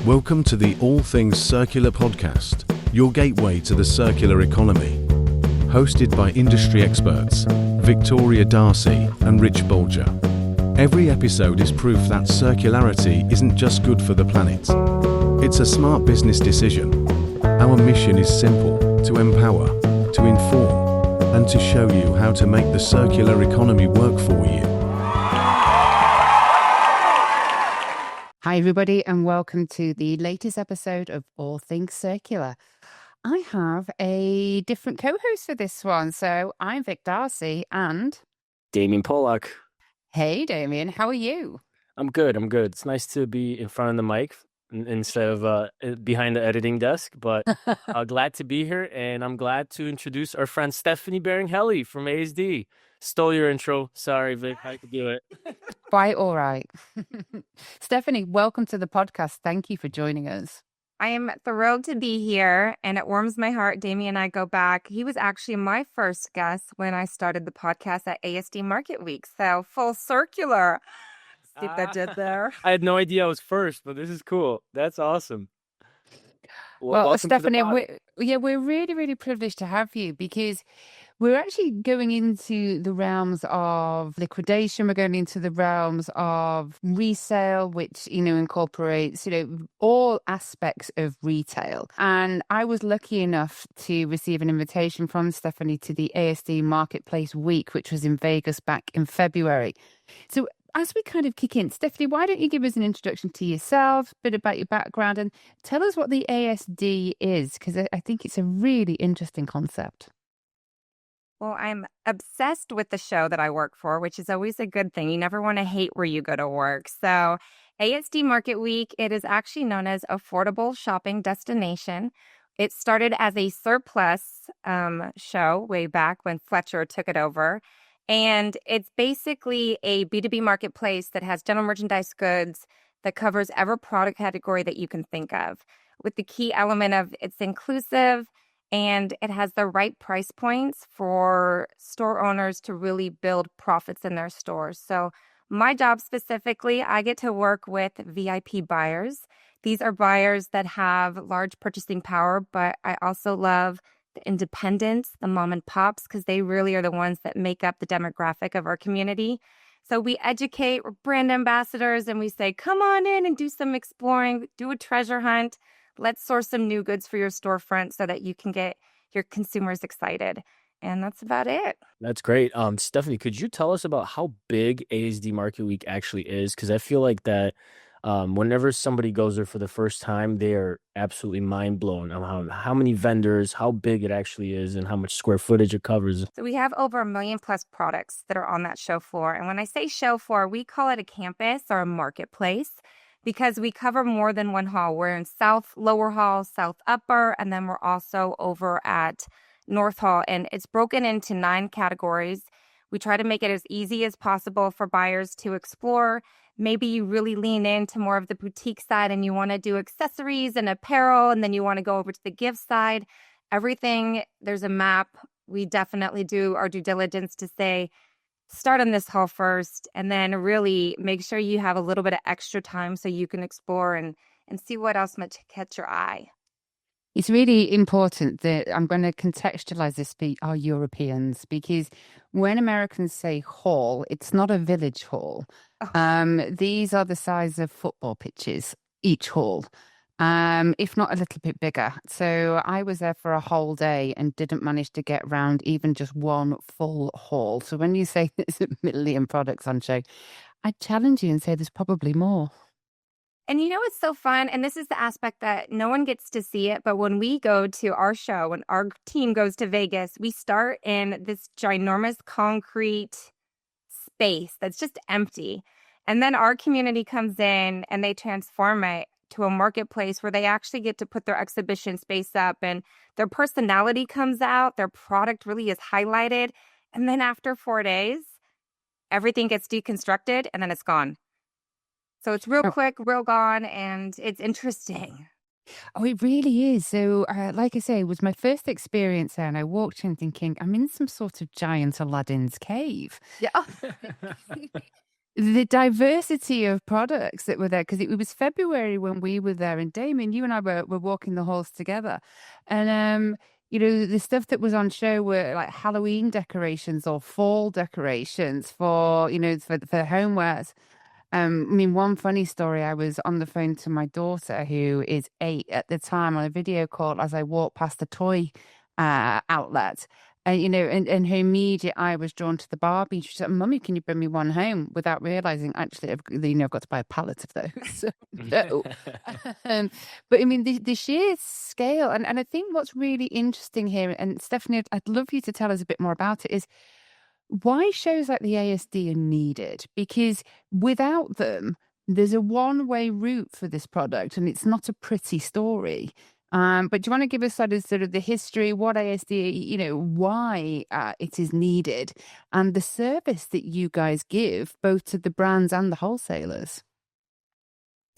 Welcome to the All Things Circular podcast, your gateway to the circular economy. Hosted by industry experts Victoria Darcy and Rich Bolger. Every episode is proof that circularity isn't just good for the planet. It's a smart business decision. Our mission is simple: to empower, to inform, and to show you how to make the circular economy work for you. Hi, everybody, and welcome to the latest episode of All Things Circular. I have a different co-host for this one. So I'm Vic Darcy and Damian Pollock. Hey, Damian, how are you? I'm good. It's nice to be in front of the mic instead of behind the editing desk, but glad to be here, and I'm glad to introduce our friend Stephanie Beringhele from ASD. Stole your intro. Sorry, Vic. I could do it. Quite all right. Stephanie, welcome to the podcast. Thank you for joining us. I am thrilled to be here, and it warms my heart. Damian and I go back. He was actually my first guest when I started the podcast at ASD Market Week. So full circular. See what I did there? I had no idea I was first, but this is cool. That's awesome. Well, Stephanie, we're really, really privileged to have you because we're actually going into the realms of liquidation. We're going into the realms of resale, which, incorporates, all aspects of retail. And I was lucky enough to receive an invitation from Stephanie to the ASD Marketplace week, which was in Vegas back in February. So as we kind of kick in, Stephanie, why don't you give us an introduction to yourself, a bit about your background, and tell us what the ASD is, because I think it's a really interesting concept. Well, I'm obsessed with the show that I work for, which is always a good thing. You never want to hate where you go to work. So ASD Market Week, it is actually known as Affordable Shopping Destination. It started as a surplus show way back when Fletcher took it over. And it's basically a B2B marketplace that has general merchandise goods that covers every product category that you can think of, with the key element of it's inclusive and it has the right price points for store owners to really build profits in their stores. So my job specifically, I get to work with VIP buyers. These are buyers that have large purchasing power, but I also love the independents, the mom and pops, because they really are the ones that make up the demographic of our community. So we educate, we're brand ambassadors, and we say, come on in and do some exploring, do a treasure hunt. Let's source some new goods for your storefront so that you can get your consumers excited. And that's about it. That's great. Stephanie, could you tell us about how big ASD Market Week actually is? Because I feel like that whenever somebody goes there for the first time, they are absolutely mind blown on how many vendors, how big it actually is, and how much square footage it covers. So we have over 1 million plus products that are on that show floor. And when I say show floor, we call it a campus or a marketplace because we cover more than one hall. We're in South Lower Hall, South Upper, and then we're also over at North Hall. And it's broken into 9 categories. We try to make it as easy as possible for buyers to explore. Maybe you really lean into more of the boutique side and you want to do accessories and apparel, and then you want to go over to the gift side. Everything, there's a map. We definitely do our due diligence to say, start on this hall first, and then really make sure you have a little bit of extra time so you can explore and see what else might catch your eye. It's really important that I'm going to contextualize this for our Europeans, because when Americans say hall, it's not a village hall. These are the size of football pitches, each hall, if not a little bit bigger. So I was there for a whole day and didn't manage to get around even just one full hall. So when you say there's 1 million products on show, I challenge you and say there's probably more. And it's so fun, and this is the aspect that no one gets to see it, but when we go to our show, when our team goes to Vegas, we start in this ginormous concrete space that's just empty. And then our community comes in and they transform it to a marketplace where they actually get to put their exhibition space up and their personality comes out, their product really is highlighted. And then after 4 days, everything gets deconstructed and then it's gone. So it's real quick, real gone, and it's interesting. Oh, it really is. So, like I say, it was my first experience there, and I walked in thinking, I'm in some sort of giant Aladdin's cave. Yeah. the diversity of products that were there, because it was February when we were there, and Damian, you and I were walking the halls together, and the stuff that was on show were like Halloween decorations or fall decorations for for homewares. I mean, one funny story, I was on the phone to my daughter, who is 8 at the time, on a video call as I walked past the toy outlet. And her immediate eye was drawn to the Barbie. She said, "Mummy, can you bring me one home?" Without realizing, actually, I've got to buy a pallet of those. So, no. But I mean, the sheer scale, and I think what's really interesting here, and Stephanie, I'd love you to tell us a bit more about it, is why shows like the ASD are needed, because without them, there's a one-way route for this product, and it's not a pretty story. But do you want to give us sort of the history, what ASD, why it is needed, and the service that you guys give both to the brands and the wholesalers?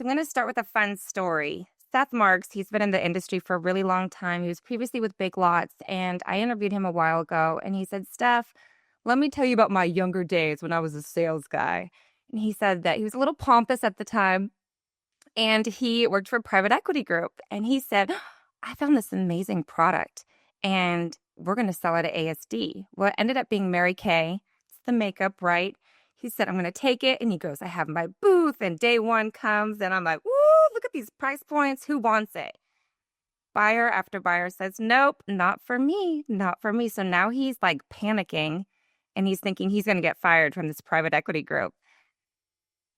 I'm going to start with a fun story. Seth Marks, he's been in the industry for a really long time. He was previously with Big Lots, and I interviewed him a while ago, and he said, "Steph, let me tell you about my younger days when I was a sales guy." And he said that he was a little pompous at the time, and he worked for a private equity group. And he said, "I found this amazing product, and we're going to sell it at ASD." Well, it ended up being Mary Kay. It's the makeup, right? He said, "I'm going to take it." And he goes, "I have my booth." And day one comes, and I'm like, "Woo, look at these price points. Who wants it?" Buyer after buyer says, "Nope, not for me, not for me." So now he's like panicking, and he's thinking he's going to get fired from this private equity group.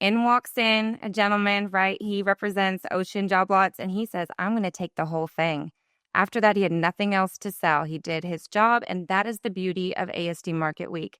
In walks in a gentleman, right? He represents Ocean Job Lots, and he says, "I'm going to take the whole thing." After that, he had nothing else to sell. He did his job, and that is the beauty of ASD Market Week.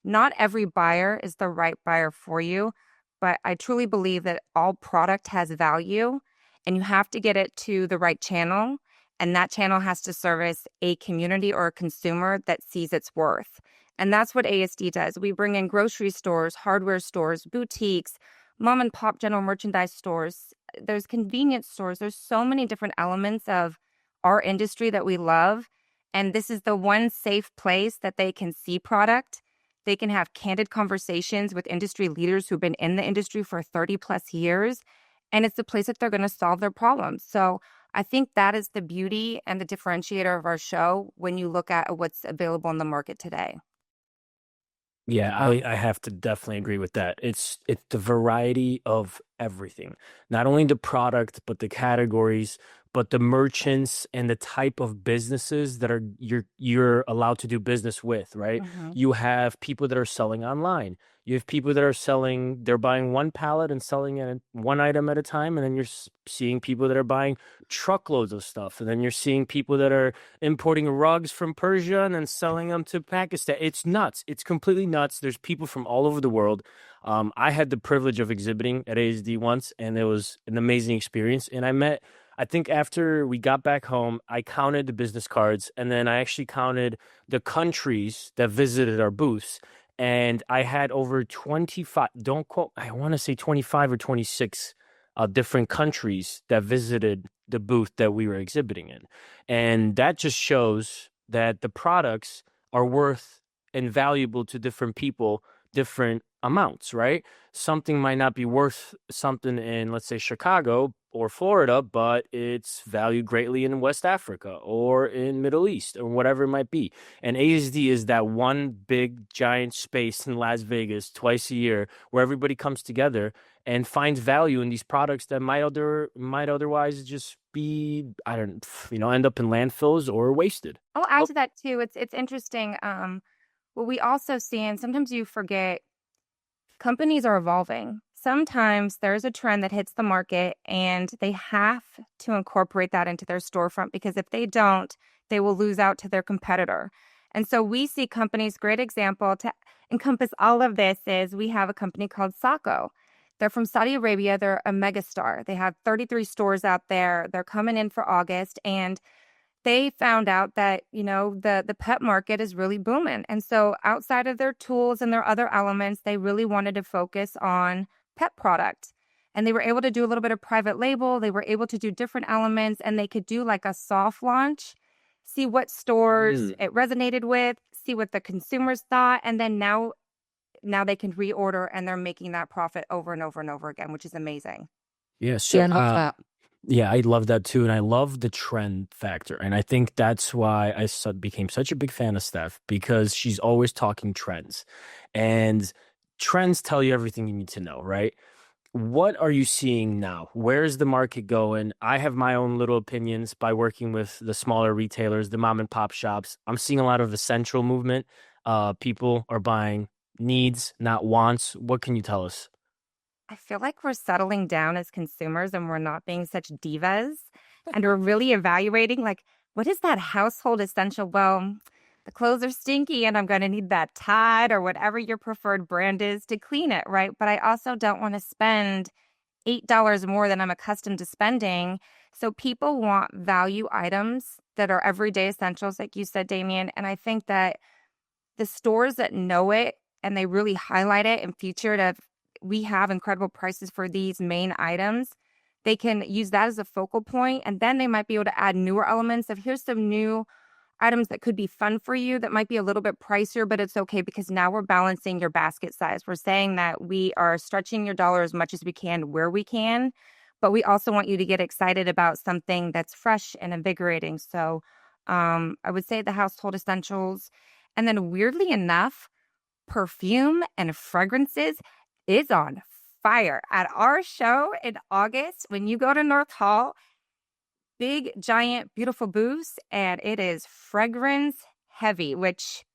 Not every buyer is the right buyer for you, but I truly believe that all product has value, and you have to get it to the right channel, and that channel has to service a community or a consumer that sees its worth. And that's what ASD does. We bring in grocery stores, hardware stores, boutiques, mom and pop general merchandise stores. There's convenience stores. There's so many different elements of our industry that we love. And this is the one safe place that they can see product. They can have candid conversations with industry leaders who've been in the industry for 30 plus years. And it's the place that they're going to solve their problems. So I think that is the beauty and the differentiator of our show when you look at what's available in the market today. Yeah, I have to definitely agree with that. It's the variety of everything, not only the product, but the categories, but the merchants and the type of businesses that are you're allowed to do business with, right? Mhm. You have people that are selling online. You have people that are they're buying one pallet and selling it one item at a time, and then you're seeing people that are buying truckloads of stuff, and then you're seeing people that are importing rugs from Persia and then selling them to Pakistan. It's nuts. It's completely nuts. There's people from all over the world. I had the privilege of exhibiting at ASD once, and it was an amazing experience. And I think after we got back home, I counted the business cards, and then I actually counted the countries that visited our booths. And I had over 25, don't quote, I want to say 25 or 26 different countries that visited the booth that we were exhibiting in. And that just shows that the products are worth and valuable to different people, different amounts, right? Something might not be worth something in, let's say, Chicago or Florida, but it's valued greatly in West Africa or in Middle East or whatever it might be. And ASD is that one big giant space in Las Vegas twice a year where everybody comes together and finds value in these products that might otherwise just be, end up in landfills or wasted. I'll add to that too. It's interesting. What we also see, and sometimes you forget, companies are evolving. Sometimes there's a trend that hits the market and they have to incorporate that into their storefront, because if they don't, they will lose out to their competitor. And so we see companies, great example to encompass all of this is we have a company called Sako. They're from Saudi Arabia. They're a megastar. They have 33 stores out there. They're coming in for August, and they found out that, the pet market is really booming. And so outside of their tools and their other elements, they really wanted to focus on pet product. And they were able to do a little bit of private label. They were able to do different elements, and they could do like a soft launch, see what stores it resonated with, see what the consumers thought. And then now now they can reorder and they're making that profit over and over and over again, which is amazing. Yeah, so Yeah, I love that. yeah, I love that too, and I love the trend factor, and I think that's why became such a big fan of Steph, because she's always talking trends, and trends tell you everything you need to know, right? What are you seeing now? Where's the market going? I have my own little opinions by working with the smaller retailers, the mom and pop shops. I'm seeing a lot of essential movement. People are buying needs, not wants. What can you tell us? I feel like we're settling down as consumers and we're not being such divas. And we're really evaluating, like, what is that household essential? Well, the clothes are stinky and I'm going to need that Tide or whatever your preferred brand is to clean it, right? But I also don't want to spend $8 more than I'm accustomed to spending. So people want value items that are everyday essentials, like you said, Damian. And I think that the stores that know it and they really highlight it and feature it, we have incredible prices for these main items, they can use that as a focal point, and then they might be able to add newer elements of, here's some new items that could be fun for you that might be a little bit pricier, but it's okay because now we're balancing your basket size. We're saying that we are stretching your dollar as much as we can where we can, but we also want you to get excited about something that's fresh and invigorating. So I would say the household essentials. And then weirdly enough, perfume and fragrances is on fire. At our show in August, when you go to North Hall, big, giant, beautiful booths, and it is fragrance heavy, which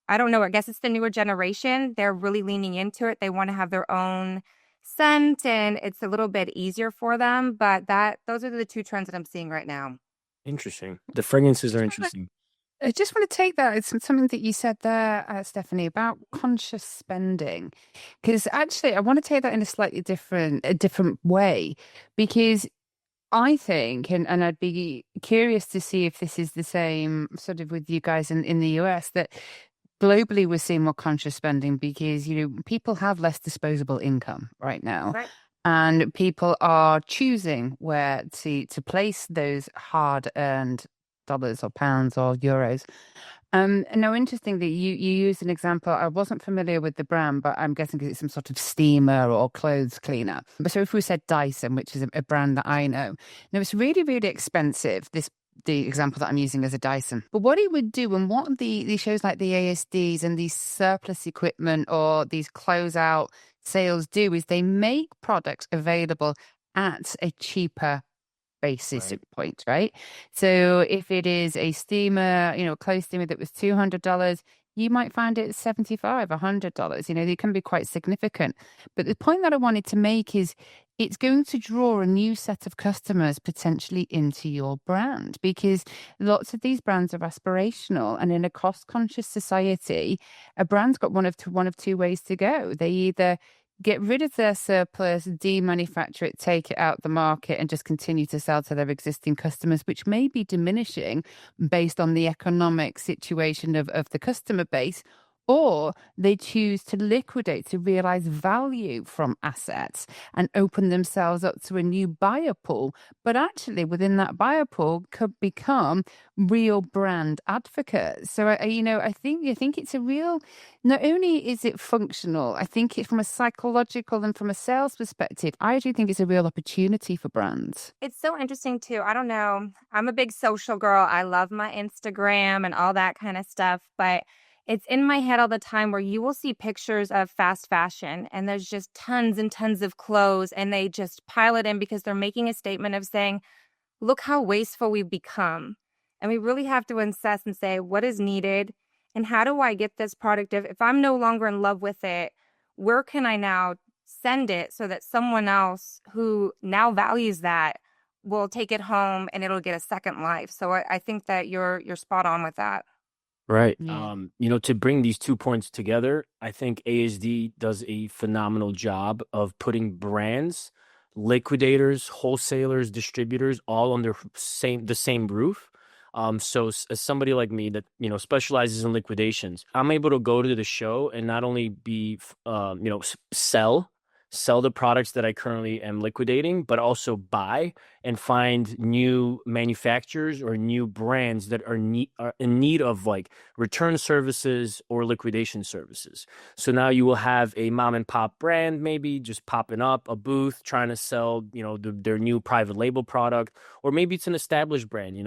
I don't know. I guess it's the newer generation. They're really leaning into it. They want to have their own scent, and it's a little bit easier for them. But those are the two trends that I'm seeing right now. Interesting. The fragrances are interesting. I just want to take that. It's something that you said there, Stephanie, about conscious spending, because actually I want to take that in a slightly different way, because I think, and I'd be curious to see if this is the same sort of with you guys in the US, that globally we're seeing more conscious spending because, people have less disposable income right now. Right. And people are choosing where to place those hard-earned dollars or pounds or euros. And now, interesting that you used an example. I wasn't familiar with the brand, but I'm guessing because it's some sort of steamer or clothes cleaner. But so if we said Dyson, which is a brand that I know, now it's really, really expensive, the example that I'm using as a Dyson. But what it would do, and what the shows like the ASDs and these surplus equipment or these closeout sales do, is they make products available at a cheaper basis point, right? So if it is a steamer, a clothes steamer that was $200, you might find it $75, $100. They can be quite significant. But the point that I wanted to make is it's going to draw a new set of customers potentially into your brand, because lots of these brands are aspirational, and in a cost-conscious society, a brand's got one of two ways to go. They either get rid of their surplus, demanufacture it, take it out the market, and just continue to sell to their existing customers, which may be diminishing based on the economic situation of the customer base. Or they choose to liquidate, to realize value from assets and open themselves up to a new buyer pool. But actually, within that buyer pool could become real brand advocates. So, I think it's a real, not only is it functional, I think it's from a psychological and from a sales perspective, I actually think it's a real opportunity for brands. It's so interesting too. I don't know. I'm a big social girl. I love my Instagram and all that kind of stuff, but it's in my head all the time where you will see pictures of fast fashion and there's just tons and tons of clothes and they just pile it in because they're making a statement of saying, look how wasteful we've become. And we really have to assess and say, what is needed and how do I get this product? If I'm no longer in love with it, where can I now send it so that someone else who now values that will take it home and it'll get a second life? So I think that you're spot on with that. Right. Yeah. To bring these 2 points together, I think ASD does a phenomenal job of putting brands, liquidators, wholesalers, distributors all under the same roof. So as somebody like me that, specializes in liquidations, I'm able to go to the show and not only sell sell the products that I currently am liquidating, but also buy and find new manufacturers or new brands that are in need of like return services or liquidation services. So now you will have a mom and pop brand maybe just popping up a booth trying to sell, their new private label product, or maybe it's an established brand,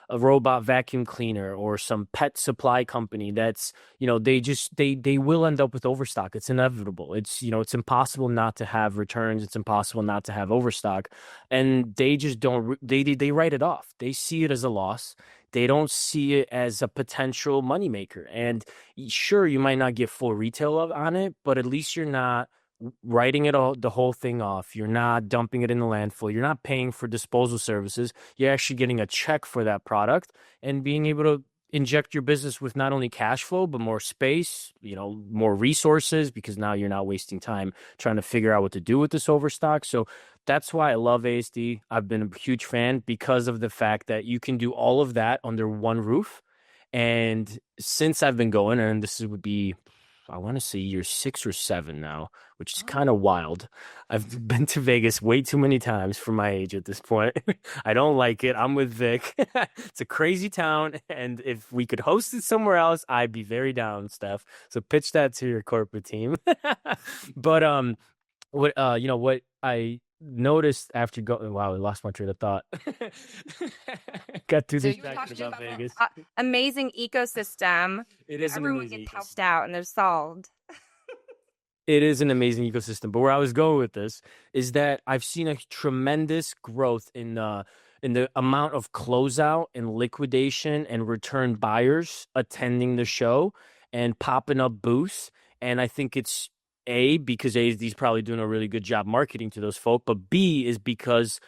a robot vacuum cleaner or some pet supply company that's, they will end up with overstock. It's inevitable. It's impossible not to have returns. It's impossible not to have overstock. And they just don't, they write it off. They see it as a loss. They don't see it as a potential moneymaker. And sure, you might not get full retail on it, but at least you're not writing the whole thing off. You're not dumping it in the landfill. You're not paying for disposal services. You're actually getting a check for that product and being able to inject your business with not only cash flow, but more space, more resources, because now you're not wasting time trying to figure out what to do with this overstock. So that's why I love ASD. I've been a huge fan because of the fact that you can do all of that under one roof. And since I've been going, and would be, I want to say year 6 or 7 now, which is kind of wild. I've been to Vegas way too many times for my age at this point. I don't like it. I'm with Vic. It's a crazy town. And if we could host it somewhere else, I'd be very down, Steph. So pitch that to your corporate team. But what I noticed after wow, I lost my train of thought. Got too distracted about Vegas. Amazing ecosystem. It is Everyone an amazing gets ecosystem. helped out and they're solved. It is an amazing ecosystem. But where I was going with this is that I've seen a tremendous growth in the amount of closeout and liquidation and return buyers attending the show and popping up booths. And I think it's because ASD is probably doing a really good job marketing to those folk, but B is because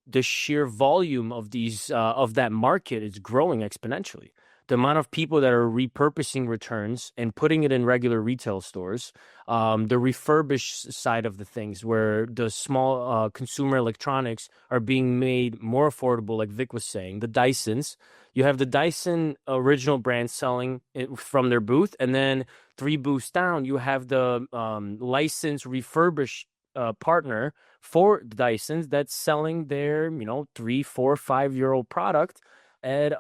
the sheer volume of that market is growing exponentially. The amount of people that are repurposing returns and putting it in regular retail stores, the refurbished side of the things where the small consumer electronics are being made more affordable, like Vic was saying, the Dysons. You have the Dyson original brand selling it from their booth, and then 3 booths down, you have the licensed refurbished partner for Dysons that's selling their 3, 4, 5-year-old product at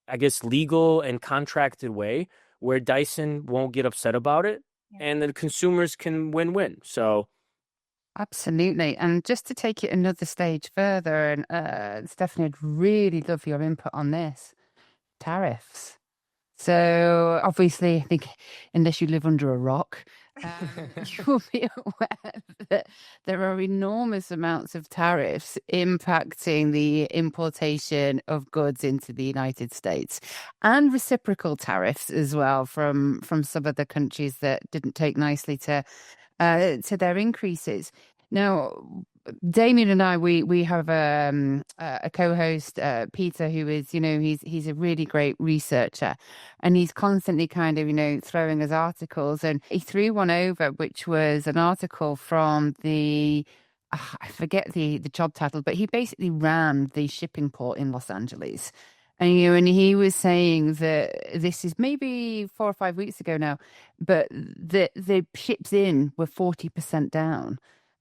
I guess legal and contracted way where Dyson won't get upset about it, and the consumers can win-win. So absolutely. And just to take it another stage further, and Stephanie, I'd really love your input on this. Tariffs. So obviously, I think unless you live under a rock, you'll be aware that there are enormous amounts of tariffs impacting the importation of goods into the United States, and reciprocal tariffs as well from some of the countries that didn't take nicely to their increases. Now, Damian and I, we have a co-host, Peter, who is, he's a really great researcher, and he's constantly kind of, throwing us articles. And he threw one over, which was an article from I forget the job title, but he basically ran the shipping port in Los Angeles. And he was saying that this is maybe 4 or 5 weeks ago now, but the ships in were 40% down.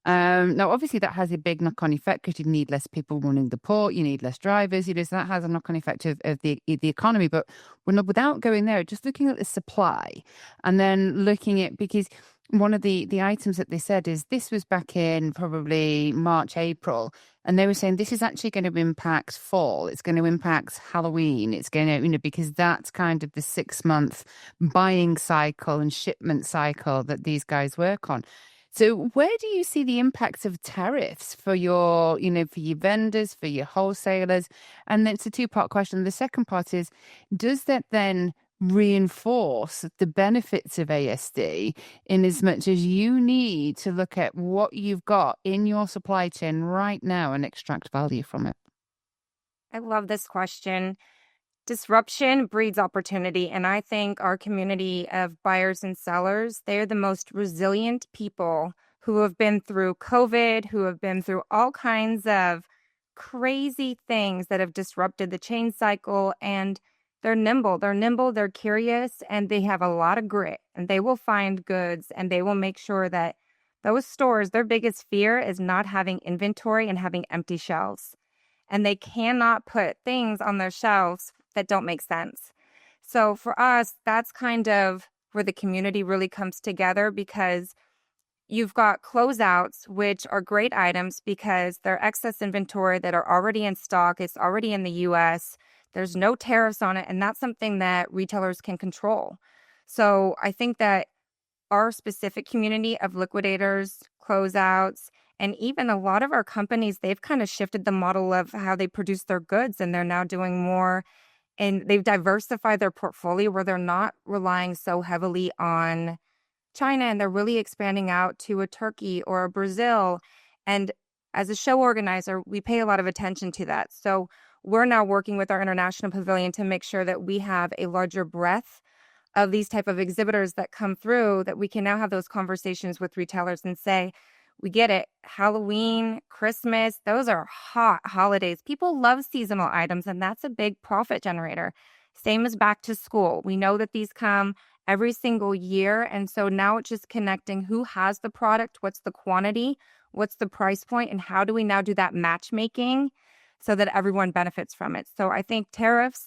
Now, obviously, that has a big knock-on effect because you need less people running the port, you need less drivers, so that has a knock-on effect of the economy. But without going there, just looking at the supply and then looking at, because one of the items that they said is this was back in probably March, April, and they were saying this is actually going to impact fall. It's going to impact Halloween. It's going to, because that's kind of the 6-month buying cycle and shipment cycle that these guys work on. So where do you see the impact of tariffs for your, for your vendors, for your wholesalers? And then it's a 2-part question. The second part is, does that then reinforce the benefits of ASD in as much as you need to look at what you've got in your supply chain right now and extract value from it? I love this question. Disruption breeds opportunity, and I think our community of buyers and sellers, they're the most resilient people who have been through COVID, who have been through all kinds of crazy things that have disrupted the chain cycle, and they're nimble, they're curious, and they have a lot of grit, and they will find goods, and they will make sure that Those stores, their biggest fear is not having inventory and having empty shelves. And they cannot put things on their shelves that don't make sense. So for us, that's kind of where the community really comes together, because you've got closeouts, which are great items because they're excess inventory that are already in stock. It's already in the US. There's no tariffs on it. And that's something that retailers can control. So I think that our specific community of liquidators, closeouts, and even a lot of our companies, they've kind of shifted the model of how they produce their goods, and they're now doing more, and they've diversified their portfolio where they're not relying so heavily on China, and they're really expanding out to a Turkey or a Brazil. And as a show organizer, we pay a lot of attention to that. So we're now working with our international pavilion to make sure that we have a larger breadth of these type of exhibitors that come through, that we can now have those conversations with retailers and say, we get it. Halloween, Christmas, those are hot holidays. People love seasonal items, and that's a big profit generator. Same as back to school. We know that these come every single year. And so now it's just connecting who has the product, what's the quantity, what's the price point, and how do we now do that matchmaking so that everyone benefits from it. So I think tariffs,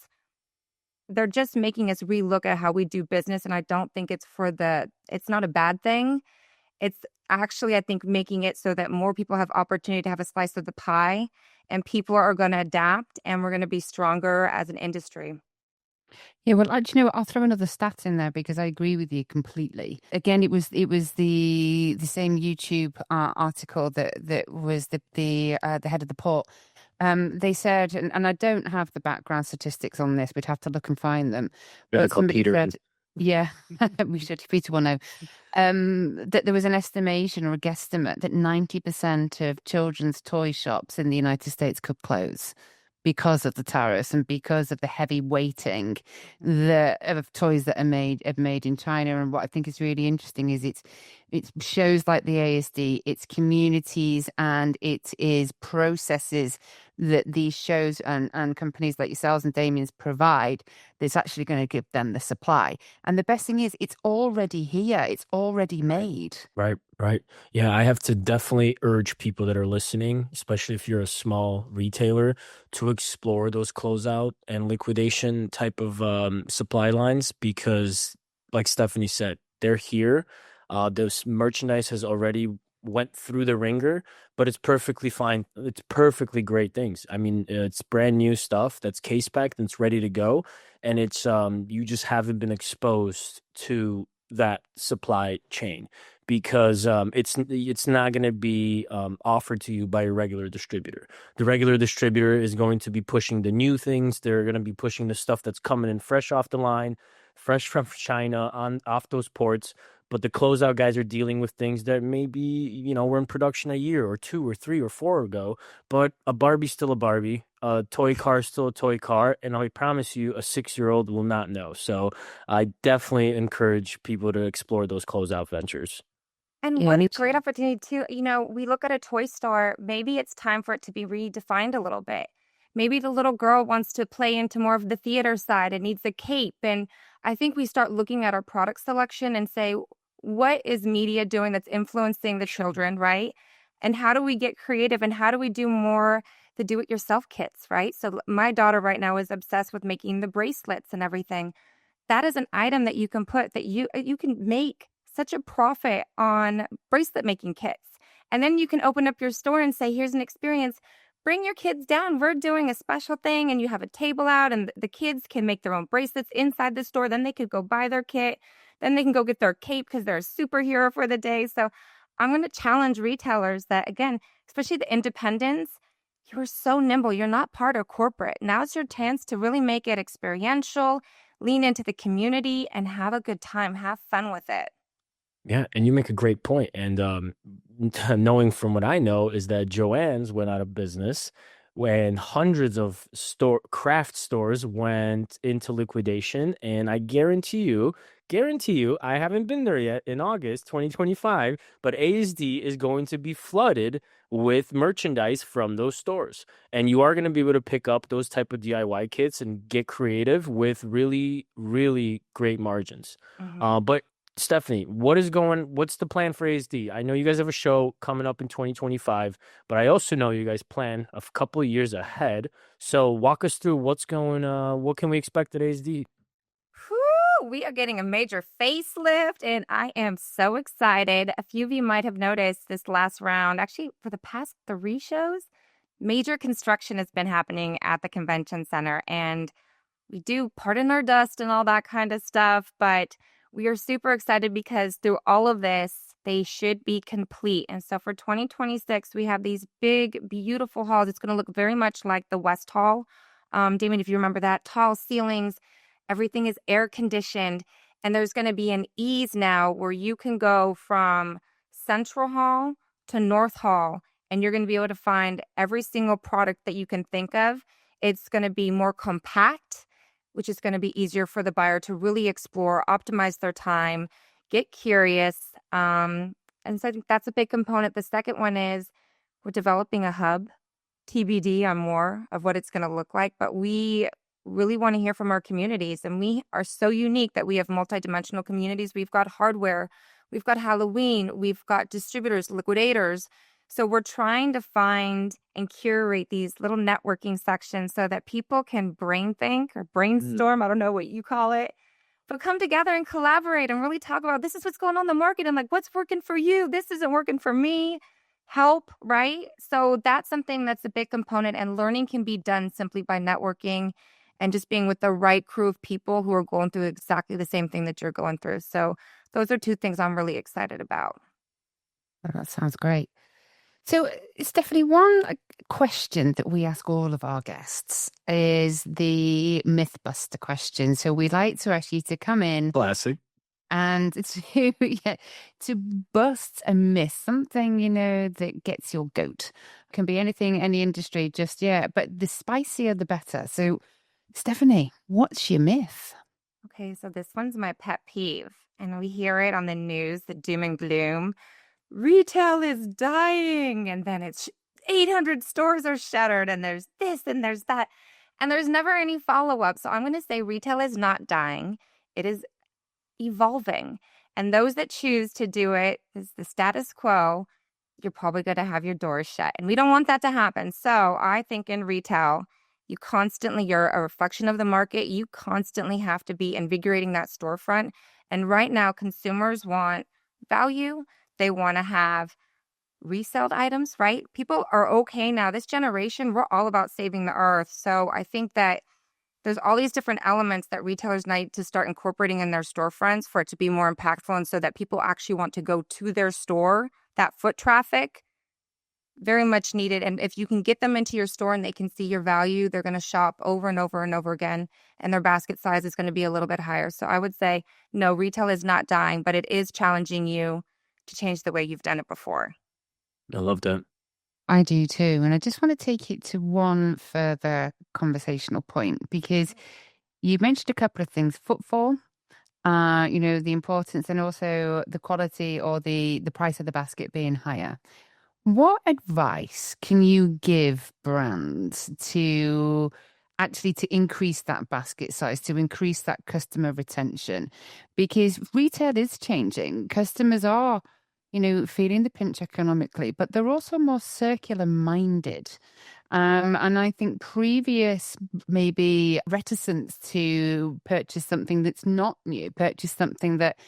they're just making us relook at how we do business. And I don't think it's not a bad thing. It's actually, I think, making it so that more people have opportunity to have a slice of the pie, and people are going to adapt, and we're going to be stronger as an industry. Yeah, well, you know what? I'll throw another stat in there because I agree with you completely. Again, it was the same YouTube article that was the head of the port. They said, and I don't have the background statistics on this, we'd have to look and find them. But somebody said, yeah, we should, Peter will know, that there was an estimation or a guesstimate that 90% of children's toy shops in the United States could close because of the tariffs and because of the heavy weighting of toys that are made in China. And what I think is really interesting is it shows like the ASD, it's communities and it is processes that these shows and companies like yourselves and Damian's provide that's actually going to give them the supply. And the best thing is it's already here. It's already made. Right. Yeah, I have to definitely urge people that are listening, especially if you're a small retailer, to explore those closeout and liquidation type of supply lines, because like Stephanie said, they're here. This merchandise has already went through the ringer, but it's perfectly fine. It's perfectly great things. I mean, it's brand new stuff that's case packed and it's ready to go. And it's you just haven't been exposed to that supply chain because it's not going to be offered to you by a regular distributor. The regular distributor is going to be pushing the new things. They're going to be pushing the stuff that's coming in fresh off the line, fresh from China off those ports. But the closeout guys are dealing with things that maybe, were in production a year or 2 or 3 or 4 ago. But a Barbie's still a Barbie. A toy car is still a toy car. And I promise you, a 6-year-old will not know. So I definitely encourage people to explore those closeout ventures. And what a great opportunity, too. We look at a toy store. Maybe it's time for it to be redefined a little bit. Maybe the little girl wants to play into more of the theater side and needs a cape. And I think we start looking at our product selection and say, what is media doing that's influencing the children, right? And how do we get creative, and how do we do more the do-it-yourself kits, right? So my daughter right now is obsessed with making the bracelets and everything. That is an item that you can put, that you can make such a profit on bracelet making kits. And then you can open up your store and say, here's an experience. Bring your kids down. We're doing a special thing, and you have a table out, and the kids can make their own bracelets inside the store. Then they could go buy their kit. Then they can go get their cape because they're a superhero for the day. So I'm going to challenge retailers that, again, especially the independents, you are so nimble. You're not part of corporate. Now's your chance to really make it experiential, lean into the community, and have a good time. Have fun with it. Yeah, and you make a great point. And knowing from what I know is that Joann's went out of business when hundreds of craft stores went into liquidation. And I guarantee you, I haven't been there yet in August 2025, but ASD is going to be flooded with merchandise from those stores. And you are going to be able to pick up those type of DIY kits and get creative with really, really great margins. Mm-hmm. But Stephanie, what's the plan for ASD? I know you guys have a show coming up in 2025, but I also know you guys plan a couple of years ahead. So walk us through what can we expect at ASD? Whew, we are getting a major facelift, and I am so excited. A few of you might have noticed this last round, actually, for the past 3 shows, major construction has been happening at the convention center, and we do pardon our dust and all that kind of stuff, but we are super excited because through all of this, they should be complete. And so for 2026, we have these big, beautiful halls. It's going to look very much like the West Hall. Damian, if you remember that, tall ceilings, everything is air conditioned. And there's going to be an ease now where you can go from Central Hall to North Hall, and you're going to be able to find every single product that you can think of. It's going to be more compact, which is going to be easier for the buyer to really explore, optimize their time, get curious. And so I think that's a big component. The second one is we're developing a hub, TBD on more of what it's going to look like. But we really want to hear from our communities. And we are so unique that we have multidimensional communities. We've got hardware, we've got Halloween, we've got distributors, liquidators. So we're trying to find and curate these little networking sections so that people can brain think or brainstorm, I don't know what you call it, but come together and collaborate and really talk about this is what's going on in the market and like what's working for you. This isn't working for me. Help, right? So that's something that's a big component, and learning can be done simply by networking and just being with the right crew of people who are going through exactly the same thing that you're going through. So those are 2 things I'm really excited about. Oh, that sounds great. So, Stephanie, one question that we ask all of our guests is the Mythbuster question. So we like to ask you to come in. Classic. And to bust a myth, something, that gets your goat. Can be anything, any industry, just, but the spicier, the better. So, Stephanie, what's your myth? Okay, so this one's my pet peeve. And we hear it on the news, the doom and gloom. Retail is dying, and then it's 800 stores are shuttered, and there's this and there's that, and there's never any follow-up. So I'm going to say retail is not dying. It is evolving, and those that choose to do it is the status quo. You're probably going to have your doors shut, and we don't want that to happen. So I think in retail, you're a reflection of the market. You constantly have to be invigorating that storefront, and right now consumers want value. They want to have reselled items, right? People are okay now. This generation, we're all about saving the earth. So I think that there's all these different elements that retailers need to start incorporating in their storefronts for it to be more impactful, and so that people actually want to go to their store. That foot traffic, very much needed. And if you can get them into your store and they can see your value, they're going to shop over and over and over again, and their basket size is going to be a little bit higher. So I would say, no, retail is not dying, but it is challenging you to change the way you've done it before. I love that. I do too. And I just want to take it to one further conversational point, because you mentioned a couple of things: footfall, the importance, and also the quality or the price of the basket being higher. What advice can you give brands to increase that basket size, to increase that customer retention? Because retail is changing. Customers are, feeling the pinch economically, but they're also more circular minded. And I think previous maybe reticence to purchase something that's not new, purchase something that,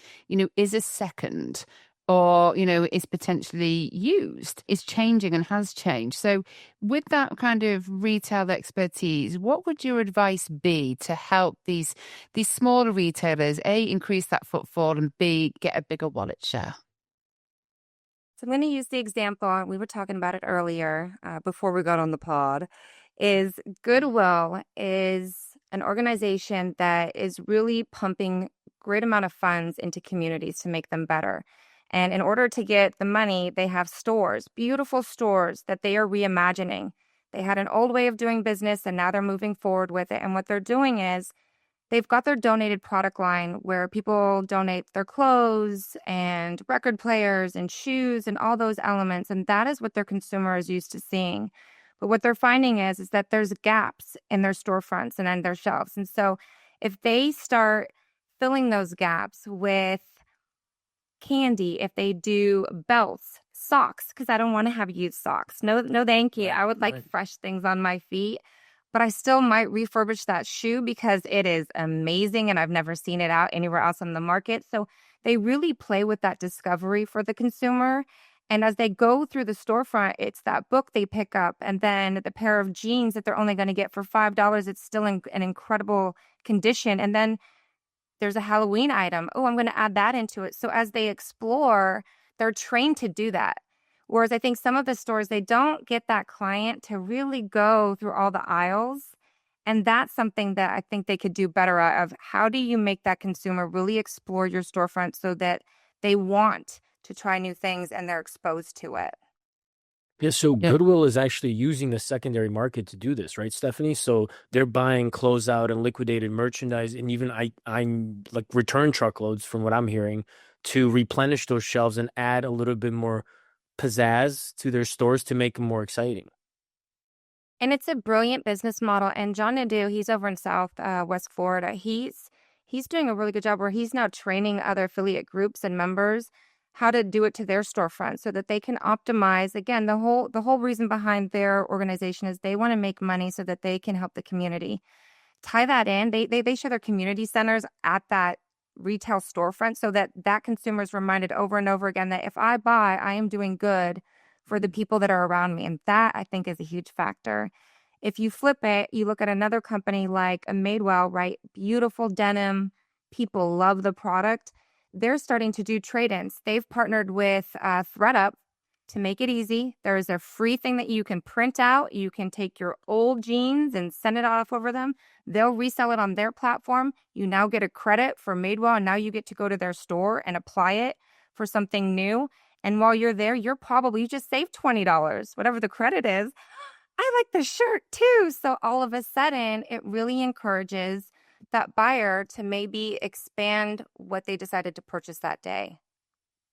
is a second or, is potentially used, is changing and has changed. So with that kind of retail expertise, what would your advice be to help these smaller retailers, A, increase that footfall, and B, get a bigger wallet share? So I'm going to use the example, we were talking about it earlier before we got on the pod, is Goodwill is an organization that is really pumping great amount of funds into communities to make them better. And in order to get the money, they have stores, beautiful stores that they are reimagining. They had an old way of doing business, and now they're moving forward with it. And what they're doing is they've got their donated product line where people donate their clothes and record players and shoes and all those elements. And that is what their consumer is used to seeing. But what they're finding is that there's gaps in their storefronts and on their shelves. And so if they start filling those gaps with candy, if they do belts, socks, because I don't want to have used socks. No, no, thank you. I would like fresh things on my feet, but I still might refurbish that shoe because it is amazing and I've never seen it out anywhere else on the market. So they really play with that discovery for the consumer. And as they go through the storefront, it's that book they pick up, and then the pair of jeans that they're only going to get for $5. It's still in an incredible condition. And then there's a Halloween item. Oh, I'm going to add that into it. So as they explore, they're trained to do that. Whereas I think some of the stores, they don't get that client to really go through all the aisles. And that's something that I think they could do better at, of how do you make that consumer really explore your storefront so that they want to try new things and they're exposed to it. Yeah, so Goodwill is actually using the secondary market to do this, right, Stephanie? So they're buying closeout and liquidated merchandise, and even I'm like return truckloads from what I'm hearing to replenish those shelves and add a little bit more pizzazz to their stores to make them more exciting. And it's a brilliant business model. And John Nadeau, he's over in South West Florida. He's doing a really good job where he's now training other affiliate groups and members how to do it to their storefront so that they can optimize. Again, the whole reason behind their organization is they want to make money so that they can help the community. Tie that in. They show their community centers at that retail storefront so that consumer is reminded over and over again that if I buy, I am doing good for the people that are around me. And that, I think, is a huge factor. If you flip it, you look at another company like a Madewell, right? Beautiful denim. People love the product. They're starting to do trade-ins. They've partnered with ThreadUp to make it easy. There is a free thing that you can print out. You can take your old jeans and send it off over them. They'll resell it on their platform. You now get a credit for Madewell, and now you get to go to their store and apply it for something new. And while you're there, you just saved $20, whatever the credit is. I like the shirt too. So all of a sudden, it really encourages that buyer to maybe expand what they decided to purchase that day.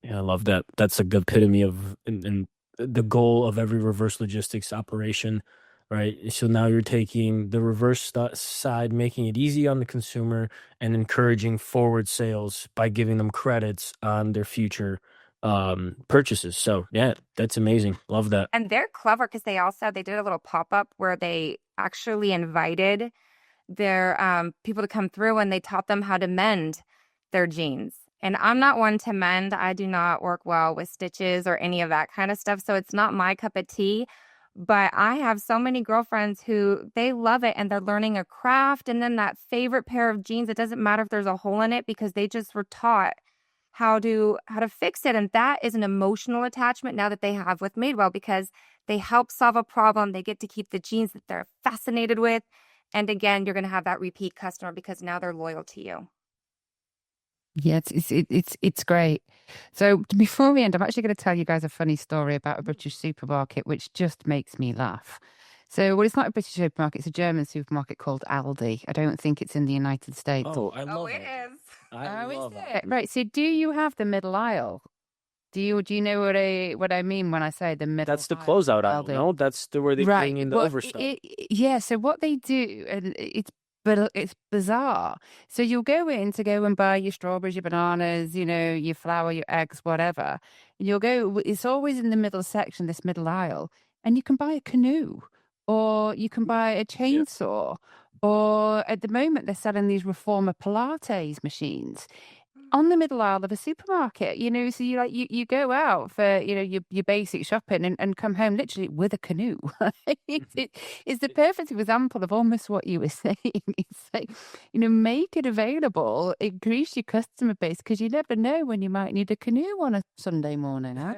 Yeah, I love that. That's a good epitome of and the goal of every reverse logistics operation, right? So now you're taking the reverse side, making it easy on the consumer and encouraging forward sales by giving them credits on their future purchases. So yeah, that's amazing. Love that. And they're clever because they did a little pop-up where they actually invited their people to come through, and they taught them how to mend their jeans. And I'm not one to mend. I do not work well with stitches or any of that kind of stuff. So it's not my cup of tea. But I have so many girlfriends who they love it, and they're learning a craft. And then that favorite pair of jeans, it doesn't matter if there's a hole in it because they just were taught how to fix it. And that is an emotional attachment now that they have with Madewell because they help solve a problem. They get to keep the jeans that they're fascinated with. And again, you're going to have that repeat customer because now they're loyal to you. Yeah, it's great. So before we end, I'm actually going to tell you guys a funny story about a British supermarket, which just makes me laugh. So, well, it's not a British supermarket; it's a German supermarket called Aldi. I don't think it's in the United States. Oh, I love it. it. Is. I love it. Right. So, do you have the middle aisle? Do you know what I mean when I say the middle? That's the closeout aisle. No, that's where they bring in the overstock. Yeah. So what they do, and it's bizarre. So you'll go in to go and buy your strawberries, your bananas, your flour, your eggs, whatever. And you'll go. It's always in the middle section, this middle aisle, and you can buy a canoe, or you can buy a chainsaw, or at the moment they're selling these reformer Pilates machines on the middle aisle of a supermarket, so you go out for, your basic shopping and come home literally with a canoe. It's the perfect example of almost what you were saying. It's like, make it available, increase your customer base, because you never know when you might need a canoe on a Sunday morning, huh?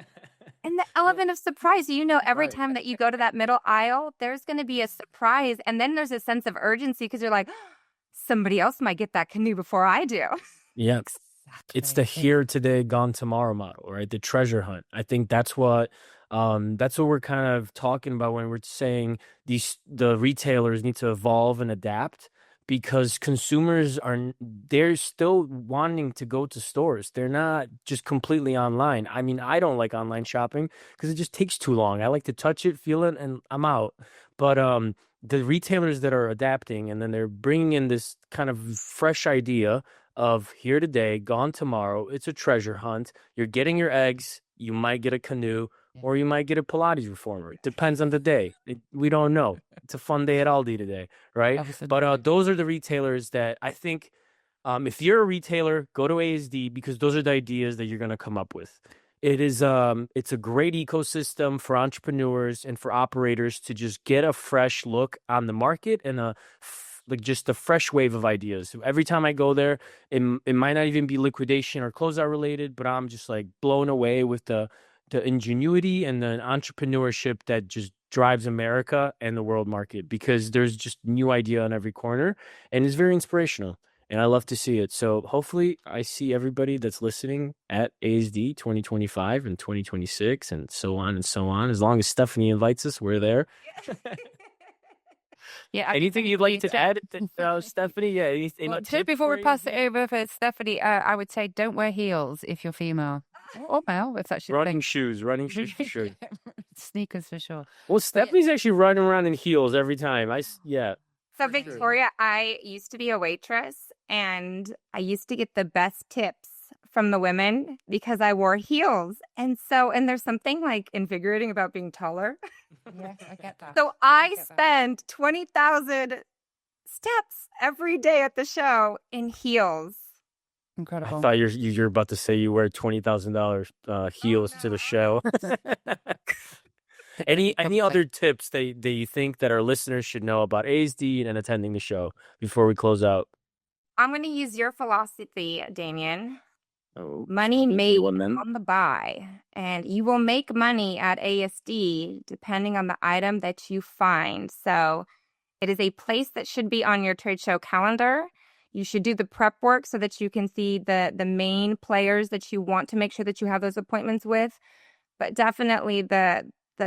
And the element of surprise, every time that you go to that middle aisle, there's going to be a surprise. And then there's a sense of urgency because you're like, somebody else might get that canoe before I do. Yeah. It's the here today, gone tomorrow model, right? The treasure hunt. I think that's what we're kind of talking about when we're saying the retailers need to evolve and adapt, because consumers they're still wanting to go to stores. They're not just completely online. I mean, I don't like online shopping because it just takes too long. I like to touch it, feel it, and I'm out. But the retailers that are adapting and then they're bringing in this kind of fresh idea of here today, gone tomorrow. It's a treasure hunt. You're getting your eggs. You might get a canoe, or you might get a Pilates reformer. It depends on the day. We don't know. It's a fun day at Aldi today, right? But those are the retailers that I think, if you're a retailer, go to ASD, because those are the ideas that you're going to come up with. It's a great ecosystem for entrepreneurs and for operators to just get a fresh look on the market and just a fresh wave of ideas. Every time I go there, it might not even be liquidation or closeout related, but I'm just like blown away with the ingenuity and the entrepreneurship that just drives America and the world market, because there's just new idea on every corner, and it's very inspirational. And I love to see it. So hopefully I see everybody that's listening at ASD 2025 and 2026 and so on and so on. As long as Stephanie invites us, we're there. Yeah. Anything you'd like to add, Stephanie? Yeah. Before we pass it over for Stephanie, I would say don't wear heels if you're female or male. If that's your running shoes for sure. Sneakers for sure. Well, Stephanie's actually running around in heels every time. So Victoria, I used to be a waitress, and I used to get the best tips from the women because I wore heels. And there's something like invigorating about being taller. Yeah, I get that. So I spend 20,000 steps every day at the show in heels. I Incredible. thought you're about to say you wear $20,000 heels to the show. Any other tips that you think that our listeners should know about ASD and attending the show before we close out? I'm going to use your philosophy, Damian. Money made on the buy. And you will make money at ASD depending on the item that you find. So it is a place that should be on your trade show calendar. You should do the prep work so that you can see the main players that you want to make sure that you have those appointments with. But definitely the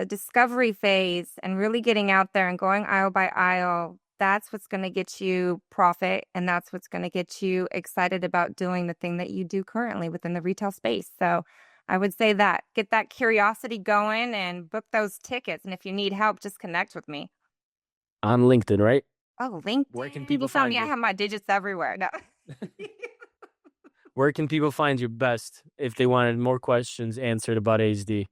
discovery phase and really getting out there and going aisle by aisle, that's what's going to get you profit, and that's what's going to get you excited about doing the thing that you do currently within the retail space. So I would say that get that curiosity going and book those tickets. And if you need help, just connect with me. On LinkedIn, right? Oh, LinkedIn. Where can people find you? I have my digits everywhere. No. Where can people find you best if they wanted more questions answered about ASD?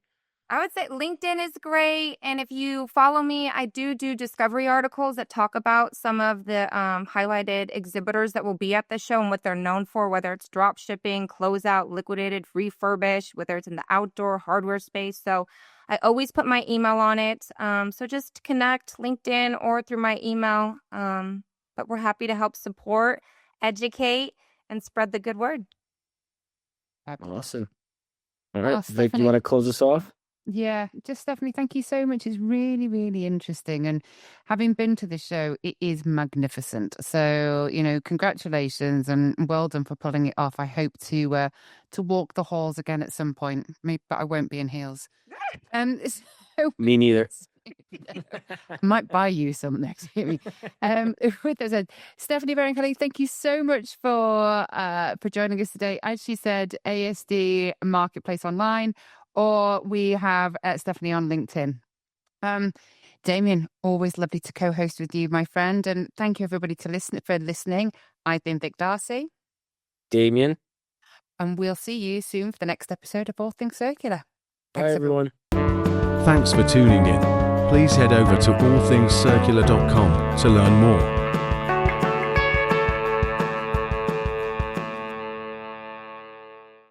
I would say LinkedIn is great. And if you follow me, I do discovery articles that talk about some of the highlighted exhibitors that will be at the show and what they're known for, whether it's drop shipping, closeout, liquidated, refurbished, whether it's in the outdoor hardware space. So I always put my email on it. So just connect LinkedIn or through my email. But we're happy to help support, educate, and spread the good word. Awesome. All right. Vic, you want to close us off? Yeah, just Stephanie, thank you so much. It's really, really interesting. And having been to the show, it is magnificent. So, congratulations and well done for pulling it off. I hope to walk the halls again at some point, maybe, but I won't be in heels. Me neither. I might buy you some next week. With that said, Stephanie Beringhele, thank you so much for joining us today. As she said, ASD Marketplace online, or we have Stephanie on LinkedIn. Damian, always lovely to co-host with you, my friend. And thank you, everybody, for listening. I've been Vic Darcy. Damian. And we'll see you soon for the next episode of All Things Circular. Bye, everyone. Thanks for tuning in. Please head over to allthingscircular.com to learn more.